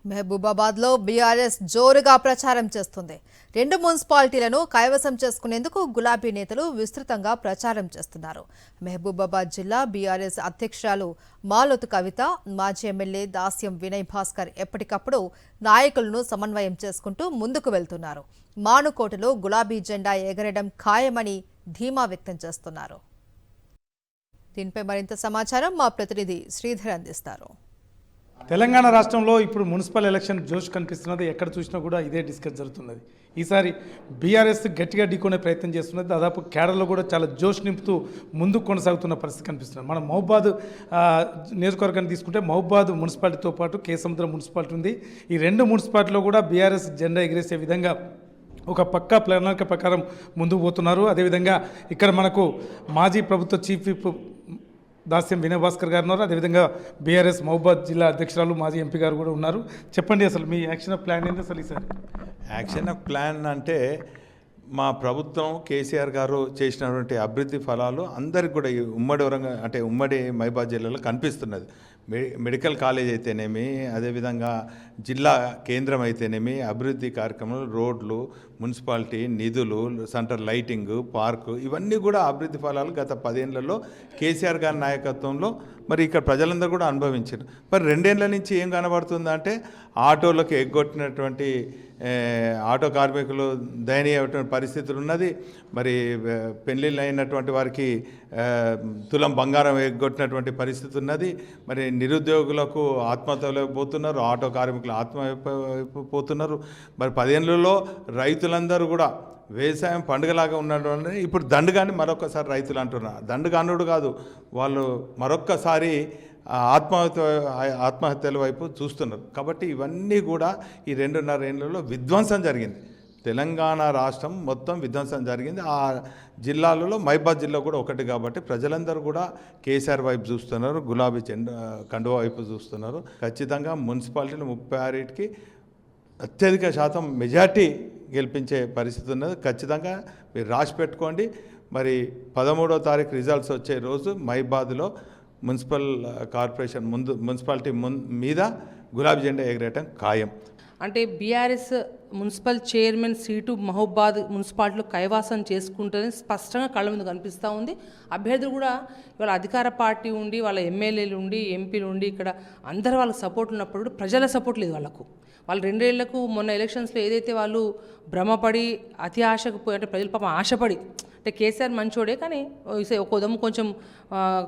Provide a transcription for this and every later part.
మహబూబాబాద్లో BRS జోరుగా ప్రచారం చేస్తుంది. 2 మున్సిపాలిటీలను కైవసం చేసుకునేందుకు గులాబీ నేతలు విస్తృతంగా ప్రచారం చేస్తున్నారు. మహబూబాబాద్ జిల్లా బీఆర్ఎస్ అధ్యక్షురాలు మాలోతు కవిత, మాజీ ఎమ్మెల్యే దాస్యం వినయ్ భాస్కర్ ఎప్పటికప్పుడు నాయకులను సమన్వయం చేసుకుంటూ ముందుకు వెళ్తున్నారు. మానుకోటలో గులాబీ జెండా ఎగరడం ఖాయమని ధీమా వ్యక్తం చేస్తున్నారు. దీనిపై మరింత సమాచారం మా ప్రతినిధి శ్రీధర్ అందిస్తారు. తెలంగాణ రాష్ట్రంలో ఇప్పుడు మున్సిపల్ ఎలక్షన్ జోష్ కనిపిస్తున్నది. ఎక్కడ చూసినా కూడా ఇదే డిస్కస్ జరుగుతున్నది. ఈసారి బీఆర్ఎస్ గట్టిగా ఢీకొనే ప్రయత్నం చేస్తున్నది. దాదాపు కేడర్లో కూడా చాలా జోష్ నింపుతూ ముందుకు కొనసాగుతున్న పరిస్థితి కనిపిస్తున్నది. మనం మహబూబాద్ నియోజకవర్గాన్ని తీసుకుంటే మహబూబాద్ మున్సిపాలిటీతో పాటు కేసముద్రం మున్సిపాలిటీ ఉంది. ఈ 2 మున్సిపాలిటీలో కూడా బీఆర్ఎస్ జెండా ఎగిరేసే విధంగా ఒక పక్కా ప్రణాళిక ప్రకారం ముందుకు పోతున్నారు. అదేవిధంగా ఇక్కడ మనకు మాజీ ప్రభుత్వ చీఫ్ విప్ దాస్యం వినయ్ భాస్కర్ గారు ఉన్నారు. అదేవిధంగా బీఆర్ఎస్ మహబూబాద్ జిల్లా అధ్యక్షురాలు మాజీ ఎంపీ గారు కూడా ఉన్నారు. చెప్పండి, అసలు మీ యాక్షన్ ఆఫ్ ప్లాన్ ఏంటి అసలు ఈసారి? యాక్షన్ ఆఫ్ ప్లాన్ అంటే మా ప్రభుత్వం కేసీఆర్ గారు చేసినటువంటి అభివృద్ధి ఫలాలు అందరికి కూడా ఈ ఉమ్మడి వరంగల్ అంటే ఉమ్మడి మహబూబాద్ జిల్లాలో కనిపిస్తున్నది. మెడికల్ కాలేజ్ అయితేనేమి, అదేవిధంగా జిల్లా కేంద్రం అయితేనేమి, అభివృద్ధి కార్యక్రమాలు, రోడ్లు, మున్సిపాలిటీ నిధులు, సెంటర్ లైటింగ్, పార్కు, ఇవన్నీ కూడా అభివృద్ధి ఫలాలు గత 10 ఏళ్లలో కేసీఆర్ గారి నాయకత్వంలో మరి ఇక్కడ ప్రజలందరూ కూడా అనుభవించారు. మరి 2 ఏళ్ల నుంచి ఏం కనబడుతుందంటే ఆటోలకు ఎగ్గొట్టినటువంటి ఆటో కార్మికులు దయనీయమైనటువంటి పరిస్థితులు ఉన్నది. మరి పెళ్ళిళ్ళు అయినటువంటి వారికి తులం బంగారం ఎగ్గొట్టినటువంటి పరిస్థితి ఉన్నది. మరి నిరుద్యోగులకు ఆత్మహత్యలకు పోతున్నారు, ఆటో కార్మికులు ఆత్మహత్య పోతున్నారు. మరి 10 ఏళ్లలో రైతులందరూ కూడా వ్యవసాయం పండుగలాగా ఉండడం ఇప్పుడు దండుగాని మరొకసారి రైతులు అంటున్నారు. దండుగానుడు కాదు, వాళ్ళు మరొక్కసారి ఆత్మహత్యల వైపు చూస్తున్నారు. కాబట్టి ఇవన్నీ కూడా ఈ 2.5 ఏళ్లలో విధ్వంసం జరిగింది. తెలంగాణ రాష్ట్రం మొత్తం విధ్వంసం జరిగింది. ఆ జిల్లాలలో మహబూబాద్ జిల్లా కూడా ఒకటి. కాబట్టి ప్రజలందరూ కూడా కేసీఆర్ వైపు చూస్తున్నారు, గులాబీ కండువా వైపు చూస్తున్నారు. ఖచ్చితంగా మున్సిపాలిటీలు 36కి అత్యధిక శాతం మెజార్టీ గెలిపించే పరిస్థితి ఉన్నది. ఖచ్చితంగా మీరు రాసి పెట్టుకోండి. మరి 13వ తారీఖు రిజల్ట్స్ వచ్చే రోజు మహబూబాద్లో మున్సిపల్ కార్పొరేషన్ మున్సిపాలిటీ మీద గులాబీ జెండా ఎగరేయటం ఖాయం. అంటే BRS municipal chairman seat Mahabubabad మున్సిపాలిటీలో కైవాసం చేసుకుంటుందని స్పష్టంగా కళ్ళ ముందు కనిపిస్తూ ఉంది. అభ్యర్థులు కూడా ఇవాళ అధికార పార్టీ ఉండి, వాళ్ళ ఎమ్మెల్యేలు ఉండి, ఎంపీలు ఉండి, ఇక్కడ అందరు వాళ్ళకి సపోర్ట్ ఉన్నప్పుడు కూడా ప్రజల సపోర్ట్ లేదు వాళ్ళకు. వాళ్ళు 2 ఏళ్లకు మొన్న ఎలక్షన్స్లో ఏదైతే వాళ్ళు భ్రమపడి అతి ఆశకు పోయి, అంటే ప్రజలు పాపం ఆశపడి, అంటే కేసీఆర్ మంచోడే కానీ ఒక ఉదయం కొంచెం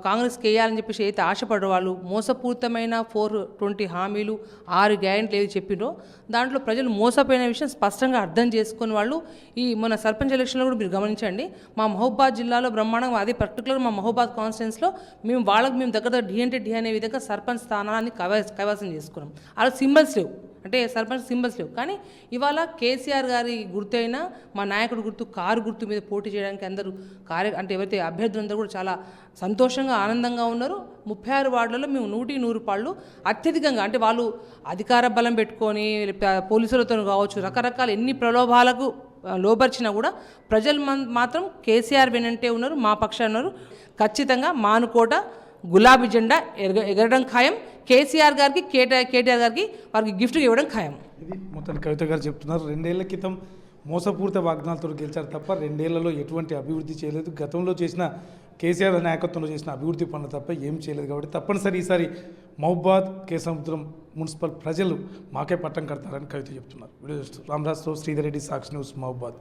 కాంగ్రెస్కి వేయాలని చెప్పేసి అయితే ఆశపడ్డారు. వాళ్ళు మోసపూరితమైన 420 హామీలు, 6 గ్యారెంటీలు ఏవి చెప్పినో దాంట్లో ప్రజలు మోసపోయిన విషయం స్పష్టంగా అర్థం చేసుకుని వాళ్ళు ఈ మన సర్పంచ్ ఎలక్షన్లో కూడా మీరు గమనించండి. మా మహబూబాద్ జిల్లాలో బ్రహ్మాండంగా, అదే పర్టికులర్ మా మహబూబాద్ కాన్స్టిట్యున్సీలో మేము దగ్గర డి అనే విధంగా సర్పంచ్ స్థానాన్ని కైవసం చేసుకున్నాం. అలా సింబల్స్ లేవు, అంటే సర్పంచ్ సింబల్స్ లేవు. కానీ ఇవాళ కేసీఆర్ గారి గుర్తైన మా నాయకుడు గుర్తు, కారు గుర్తు మీద పోటీ చేయడానికి అందరూ అంటే ఎవరైతే అభ్యర్థులందరూ కూడా చాలా సంతోషంగా ఆనందంగా ఉన్నారు. 36 వార్డులలో మేము 100 పాళ్ళు అత్యధికంగా, అంటే వాళ్ళు అధికార బలం పెట్టుకొని పోలీసులతో కావచ్చు, రకరకాల ఎన్ని ప్రలోభాలకు లోబర్చినా కూడా ప్రజలు మాత్రం కేసీఆర్ వెనంటే ఉన్నారు, మా పక్షాన ఉన్నారు. ఖచ్చితంగా మానుకోట గులాబీ జెండా ఎగరడం ఖాయం. కేసీఆర్ గారికి, కేటీఆర్ గారికి వారికి గిఫ్ట్ ఇవ్వడం ఖాయం. ఇది మొత్తం కవిత గారు చెప్తున్నారు. 2 ఏళ్ల క్రితం మోసపూరిత వాగ్దానాలతో గెలిచారు తప్ప 2 ఏళ్లలో ఎటువంటి అభివృద్ధి చేయలేదు. గతంలో చేసిన కేసీఆర్ నాయకత్వంలో చేసిన అభివృద్ధి పనులు తప్ప ఏం చేయలేదు. కాబట్టి తప్పనిసరి ఈసారి మహబూబాద్ కేసముద్రం మున్సిపల్ ప్రజలు మాకే పట్టం కడతారని కవిత చెప్తున్నారు. వీడియో రామరాజ్తో శ్రీధర్ రెడ్డి, సాక్షి న్యూస్, మహబూబాద్.